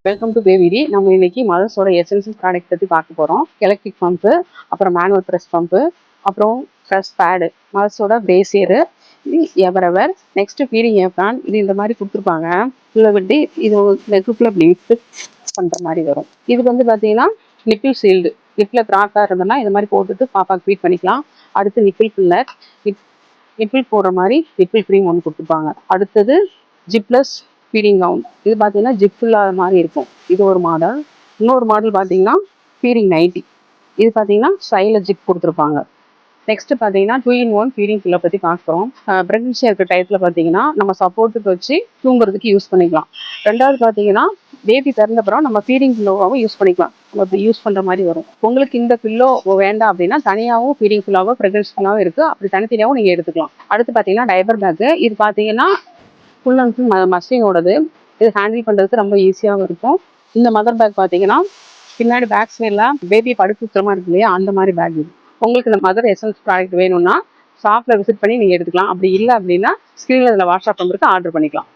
Welcome to பேவிடி. நம்ம இன்னைக்கு மதர்ஸோட essential product பற்றி பார்க்க போகிறோம். எலக்ட்ரிக் பம்பு, அப்புறம் மேனுவல் ப்ரெஸ் பம்பு, அப்புறம் ப்ரெஸ் பேடு, மதர்ஸோட பேசியரு, இது எவரெவர், நெக்ஸ்ட் ஃபீடிங் ஏப்ரான். இது இந்த மாதிரி கொடுத்துருப்பாங்க. இதில் விட்டு இது நெக்குக்குள்ள ப்ளீட் பண்ணுற மாதிரி வரும். இது வந்து பார்த்தீங்கன்னா நிப்பிள் சீல்டு. நிப்பில் கிராக்காக இருந்ததுன்னா இது மாதிரி போட்டுட்டு பாப்பாக்கு ஃபீட் பண்ணிக்கலாம். அடுத்து நிப்பிள் ஃபில்லர், நிப்பிள் போடுற மாதிரி நிப்பிள் க்ரீம் ஒன்று கொடுத்துருப்பாங்க. அடுத்தது ஜிப்லஸ் ஃபீடிங் கவுன். இது பார்த்தீங்கன்னா ஜிப் இல்லாத மாதிரி இருக்கும். இது ஒரு மாடல். இன்னொரு மாடல் பார்த்தீங்கன்னா ஃபீடிங் நைட்டி. இது பார்த்தீங்கன்னா சைடில் ஜிப் கொடுத்துருப்பாங்க. நெக்ஸ்ட் பார்த்தீங்கன்னா 2-in-1 ஃபீடிங் பில்லை பற்றி பார்க்குறோம். ப்ரெக்னன்சியாக இருக்கிற டயத்தில் பார்த்தீங்கன்னா நம்ம சப்போர்ட்டுக்கு வச்சு தூங்குறதுக்கு யூஸ் பண்ணிக்கலாம். ரெண்டாவது பார்த்தீங்கன்னா பேபி பிறந்தப்புறம் நம்ம ஃபீடிங் பில்லோவாகவும் யூஸ் பண்ணிக்கலாம். நம்ம இப்படி யூஸ் பண்ணுற மாதிரி வரும். உங்களுக்கு இந்த பில்லோ வேண்டாம் அப்படின்னா தனியாகவும் ஃபீடிங் பில்லாவோ ப்ரெக்னன்சி பில்லாவும் இருக்குது. அப்படி தனித்தனியாகவும் நீங்கள் எடுத்துக்கலாம். அடுத்து பார்த்தீங்கன்னா டைப்பர் பேக்கு. இது பார்த்தீங்கன்னா ஃபுல் அண்ட் ஃபுல் மஸ்லினோடது. இது ஹேண்டில் பண்ணுறதுக்கு ரொம்ப ஈஸியாகவும் இருக்கும். இந்த மதர் பேக் பார்த்தீங்கன்னா பின்னாடி பேக் சைடில் பேபி படுத்து சுத்தமாக இருக்கு இல்லையா, அந்த மாதிரி பேக் இது. உங்களுக்கு இந்த மதர் எசன்ஸ் ப்ராடக்ட் வேணும்னா ஷாப்பில் விசிட் பண்ணி நீங்கள் எடுத்துக்கலாம். அப்படி இல்லை அப்படின்னா ஸ்க்ரீனில் இதில் வாட்ஸ்அப் நம்பருக்கு ஆர்டர் பண்ணிக்கலாம்.